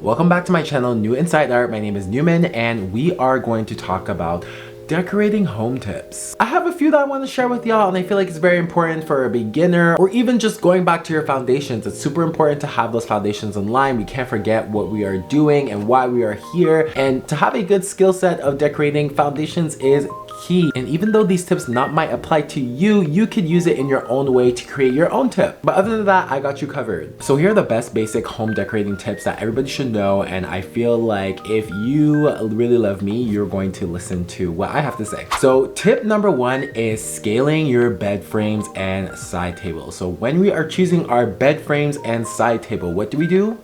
Welcome back to my channel, New Inside Art. My name is Newman and we are going to talk about decorating home tips. I have a few that I want to share with y'all, and I feel like it's very important for a beginner or even just going back to your foundations. It's super important to have those foundations in line. We can't forget what we are doing and why we are here, and to have a good skill set of decorating foundations is key. And even though these tips not might apply to you, you could use it in your own way to create your own tip. But other than that, I got you covered. So here are the best basic home decorating tips that everybody should know, and I feel like if you really love me, you're going to listen to what I have to say. So tip number one is scaling your bed frames and side tables. So when we are choosing our bed frames and side table, what do?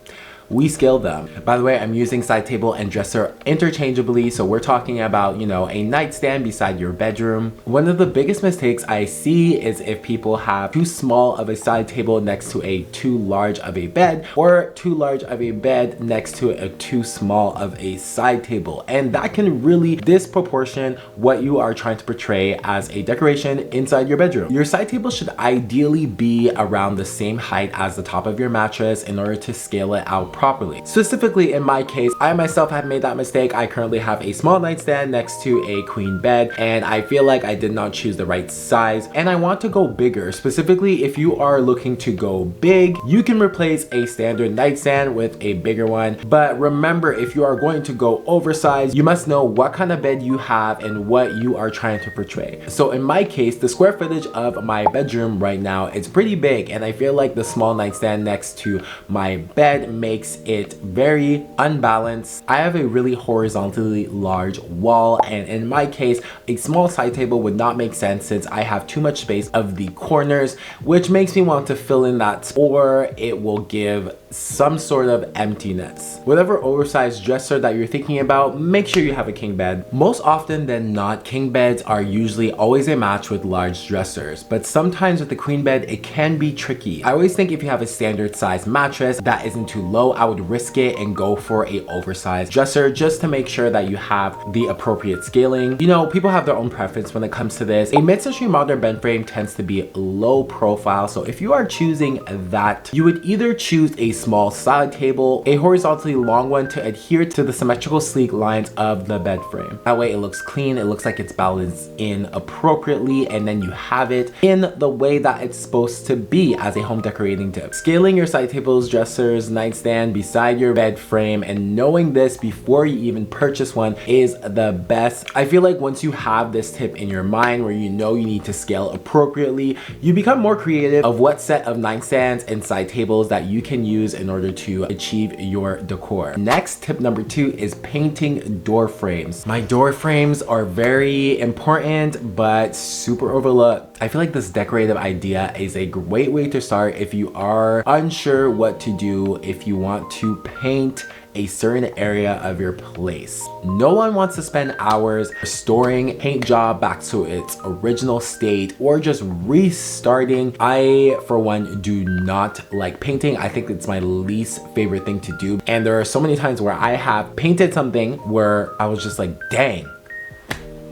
We scale them. By the way, I'm using side table and dresser interchangeably, so we're talking about, you know, a nightstand beside your bedroom. One of the biggest mistakes I see is if people have too small of a side table next to a too large of a bed, or too large of a bed next to a too small of a side table, and that can really disproportion what you are trying to portray as a decoration inside your bedroom. Your side table should ideally be around the same height as the top of your mattress in order to scale it out properly. Specifically in my case, I myself have made that mistake. I currently have a small nightstand next to a queen bed, and I feel like I did not choose the right size, and I want to go bigger. Specifically, if you are looking to go big, you can replace a standard nightstand with a bigger one. But remember, if you are going to go oversized, you must know what kind of bed you have and what you are trying to portray. So in my case, the square footage of my bedroom right now is pretty big, and I feel like the small nightstand next to my bed makes it very unbalanced. I have a really horizontally large wall, and in my case, a small side table would not make sense since I have too much space of the corners, which makes me want to fill in that, or it will give some sort of emptiness. Whatever oversized dresser that you're thinking about, make sure you have a king bed. Most often than not, king beds are usually always a match with large dressers, but sometimes with the queen bed, it can be tricky. I always think if you have a standard size mattress that isn't too low, I would risk it and go for a oversized dresser just to make sure that you have the appropriate scaling. You know, people have their own preference when it comes to this. A mid-century modern bed frame tends to be low profile, so if you are choosing that, you would either choose a small side table, a horizontally long one to adhere to the symmetrical sleek lines of the bed frame. That way it looks clean, it looks like it's balanced in appropriately, and then you have it in the way that it's supposed to be as a home decorating tip. Scaling your side tables, dressers, nightstand beside your bed frame, and knowing this before you even purchase one is the best. I feel like once you have this tip in your mind where you know you need to scale appropriately, you become more creative of what set of nightstands and side tables that you can use in order to achieve your decor. Next, tip number two is painting door frames. My door frames are very important but super overlooked. I feel like this decorative idea is a great way to start if you are unsure what to do if you want to paint a certain area of your place. No one wants to spend hours restoring a paint job back to its original state or just restarting. I, for one, do not like painting. I think it's my least favorite thing to do. And there are so many times where I have painted something where I was just like, dang,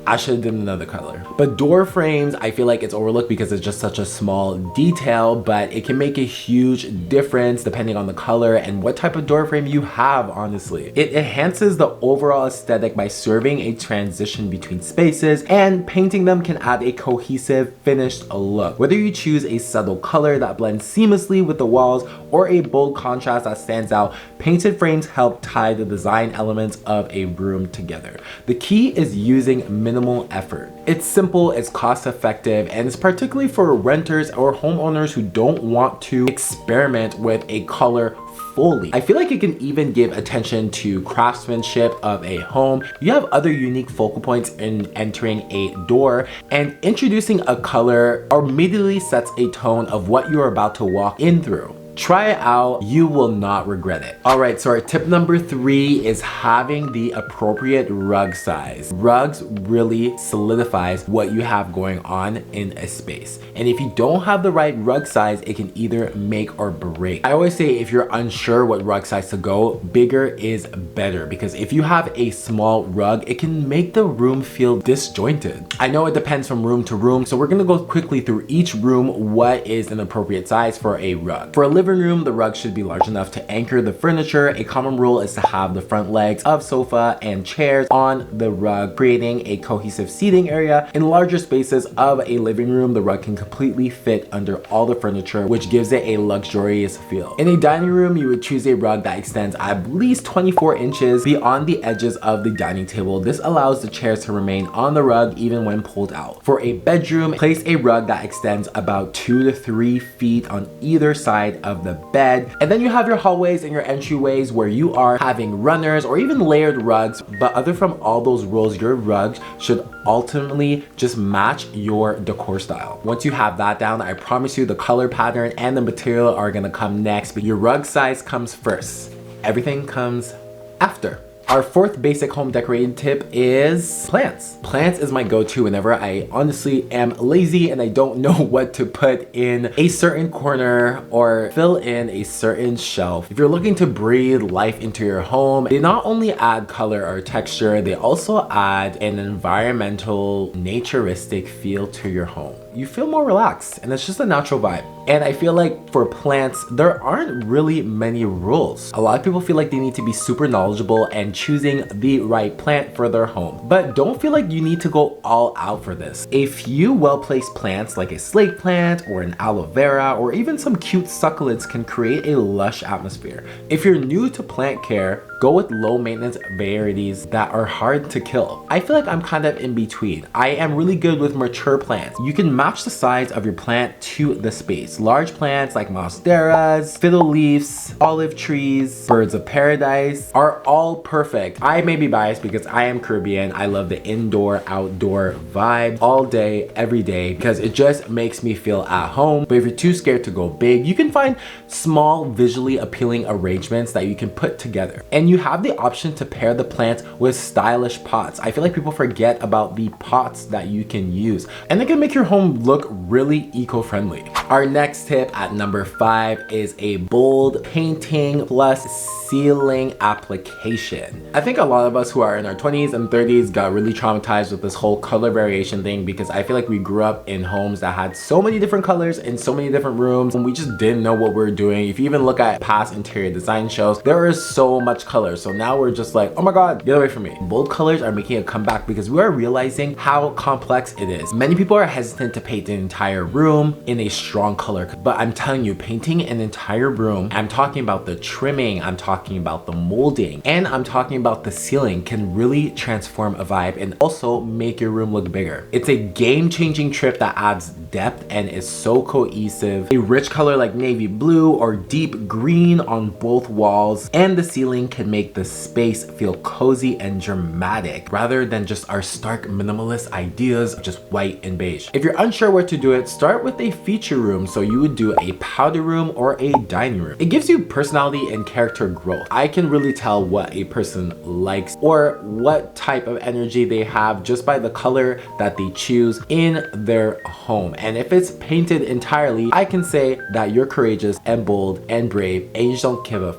I should have done another color. But door frames, I feel like it's overlooked because it's just such a small detail, but it can make a huge difference depending on the color and what type of door frame you have, honestly. It enhances the overall aesthetic by serving a transition between spaces, and painting them can add a cohesive, finished look. Whether you choose a subtle color that blends seamlessly with the walls or a bold contrast that stands out, painted frames help tie the design elements of a room together. The key is using minimal effort. It's simple, it's cost effective, and it's particularly for renters or homeowners who don't want to experiment with a color fully. I feel like it can even give attention to craftsmanship of a home. You have other unique focal points in entering a door, and introducing a color immediately sets a tone of what you're about to walk in through. Try it out, you will not regret it. All right, so our tip number 3 is having the appropriate rug size. Rugs really solidifies what you have going on in a space. And if you don't have the right rug size, it can either make or break. I always say if you're unsure what rug size to go, bigger is better, because if you have a small rug, it can make the room feel disjointed. I know it depends from room to room, so we're gonna go quickly through each room what is an appropriate size for a rug. For a living room, the rug should be large enough to anchor the furniture. A common rule is to have the front legs of sofa and chairs on the rug, creating a cohesive seating area. In larger spaces of a living room, the rug can completely fit under all the furniture, which gives it a luxurious feel. In a dining room, you would choose a rug that extends at least 24 inches beyond the edges of the dining table. This allows the chairs to remain on the rug even when pulled out. For a bedroom, place a rug that extends about 2 to 3 feet on either side of the bed. And then you have your hallways and your entryways where you are having runners or even layered rugs. But other from all those rules, your rugs should ultimately just match your decor style. Once you have that down, I promise you the color pattern and the material are gonna come next, but your rug size comes first. Everything comes after. Our fourth basic home decorating tip is plants. Plants is my go-to whenever I honestly am lazy and I don't know what to put in a certain corner or fill in a certain shelf. If you're looking to breathe life into your home, they not only add color or texture, they also add an environmental, naturistic feel to your home. You feel more relaxed and it's just a natural vibe. And I feel like for plants, there aren't really many rules. A lot of people feel like they need to be super knowledgeable and choosing the right plant for their home. But don't feel like you need to go all out for this. A few well-placed plants like a slate plant or an aloe vera or even some cute succulents can create a lush atmosphere. If you're new to plant care, go with low maintenance varieties that are hard to kill. I feel like I'm kind of in between. I am really good with mature plants. You can match the size of your plant to the space. Large plants like monsteras, fiddle leaves, olive trees, birds of paradise are all perfect. I may be biased because I am Caribbean. I love the indoor outdoor vibe all day, every day, because it just makes me feel at home. But if you're too scared to go big, you can find small visually appealing arrangements that you can put together. And you have the option to pair the plants with stylish pots. I feel like people forget about the pots that you can use, and they can make your home look really eco-friendly. Our next tip at number 5 is a bold painting plus ceiling application. I think a lot of us who are in our 20s and 30s got really traumatized with this whole color variation thing because I feel like we grew up in homes that had so many different colors in so many different rooms and we just didn't know what we were doing. If you even look at past interior design shows, there is so much color. So now we're just like, oh my God, get away from me. Bold colors are making a comeback because we are realizing how complex it is. Many people are hesitant to paint an entire room in a strong color, but I'm telling you, painting an entire room, I'm talking about the trimming, I'm talking about the molding, and I'm talking about the ceiling can really transform a vibe and also make your room look bigger. It's a game-changing trip that adds depth and is so cohesive. A rich color like navy blue or deep green on both walls and the ceiling can make the space feel cozy and dramatic rather than just our stark minimalist ideas of just white and beige. If you're unsure where to do it, start with a feature room. So you would do a powder room or a dining room. It gives you personality and character growth. I can really tell what a person likes or what type of energy they have just by the color that they choose in their home. And if it's painted entirely, I can say that you're courageous and bold and brave and you just don't give a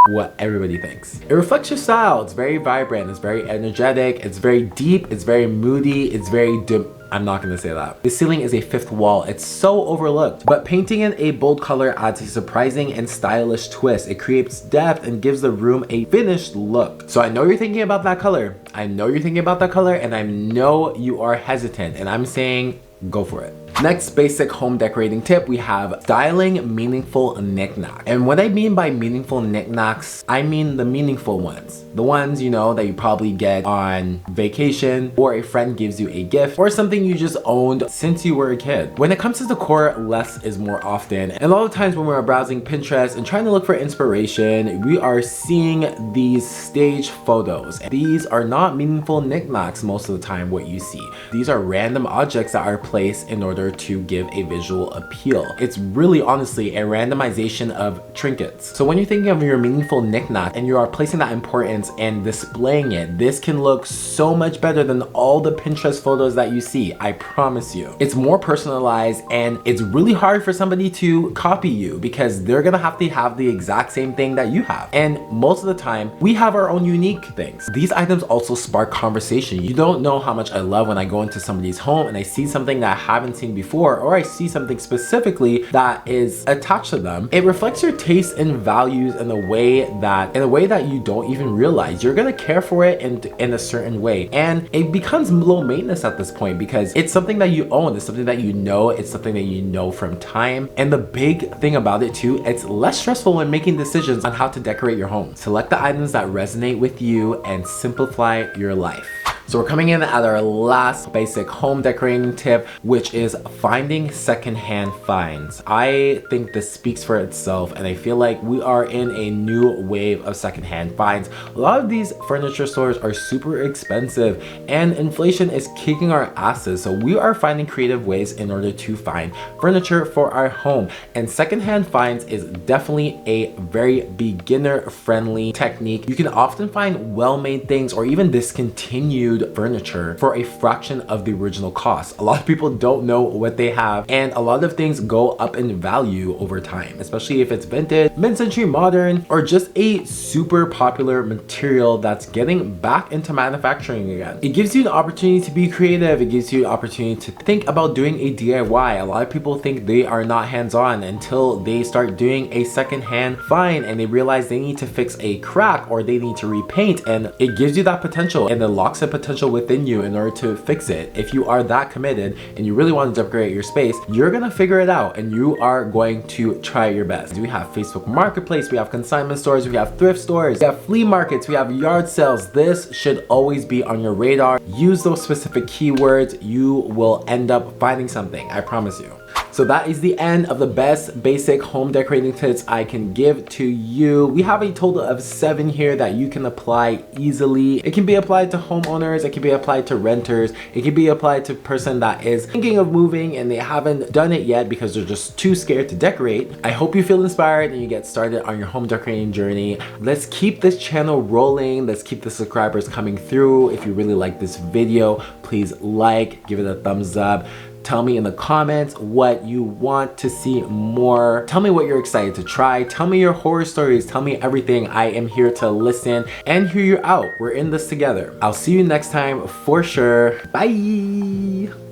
what everybody thinks. It reflects your style. It's very vibrant, it's very energetic, it's very deep, it's very moody, it's very I'm not gonna say that. The ceiling is a fifth wall. It's so overlooked, but painting in a bold color adds a surprising and stylish twist. It creates depth and gives the room a finished look. So I know you're thinking about that color. I know you're thinking about that color, and I know you are hesitant, and I'm saying go for it. Next basic home decorating tip, we have styling meaningful knickknacks. And what I mean by meaningful knickknacks, I mean the meaningful ones. The ones, you know, that you probably get on vacation or a friend gives you a gift or something you just owned since you were a kid. When it comes to decor, less is more often. And a lot of times when we're browsing Pinterest and trying to look for inspiration, we are seeing these stage photos. And these are not meaningful knickknacks most of the time what you see. These are random objects that are placed in order to give a visual appeal. It's really honestly a randomization of trinkets. So when you're thinking of your meaningful knickknack and you are placing that importance and displaying it, this can look so much better than all the Pinterest photos that you see. I promise you. It's more personalized and it's really hard for somebody to copy you because they're gonna have to have the exact same thing that you have. And most of the time, we have our own unique things. These items also spark conversation. You don't know how much I love when I go into somebody's home and I see something that I haven't seen before, or I see something specifically that is attached to them, it reflects your taste and values in a way that you don't even realize. You're gonna care for it in a certain way, and it becomes low maintenance at this point because it's something that you own, it's something that you know, it's something that you know from time. And the big thing about it too, it's less stressful when making decisions on how to decorate your home. Select the items that resonate with you and simplify your life. So we're coming in at our last basic home decorating tip, which is finding secondhand finds. I think this speaks for itself, and I feel like we are in a new wave of secondhand finds. A lot of these furniture stores are super expensive and inflation is kicking our asses. So we are finding creative ways in order to find furniture for our home. And secondhand finds is definitely a very beginner friendly technique. You can often find well-made things or even discontinued furniture for a fraction of the original cost. A lot of people don't know what they have, and a lot of things go up in value over time, especially if it's vintage, mid-century modern, or just a super popular material that's getting back into manufacturing again. It gives you an opportunity to be creative. It gives you an opportunity to think about doing a DIY. A lot of people think they are not hands-on until they start doing a second-hand find and they realize they need to fix a crack or they need to repaint, and it gives you that potential and it locks in potential within you in order to fix it. If you are that committed and you really want to decorate your space, you're gonna figure it out and you are going to try your best. We have Facebook Marketplace, we have consignment stores, we have thrift stores, we have flea markets, we have yard sales. This should always be on your radar. Use those specific keywords, you will end up finding something, I promise you. So that is the end of the best basic home decorating tips I can give to you. We have a total of 7 here that you can apply easily. It can be applied to homeowners, it can be applied to renters, it can be applied to a person that is thinking of moving and they haven't done it yet because they're just too scared to decorate. I hope you feel inspired and you get started on your home decorating journey. Let's keep this channel rolling. Let's keep the subscribers coming through. If you really like this video, please like, give it a thumbs up. Tell me in the comments what you want to see more. Tell me what you're excited to try. Tell me your horror stories. Tell me everything. I am here to listen and hear you out. We're in this together. I'll see you next time for sure. Bye.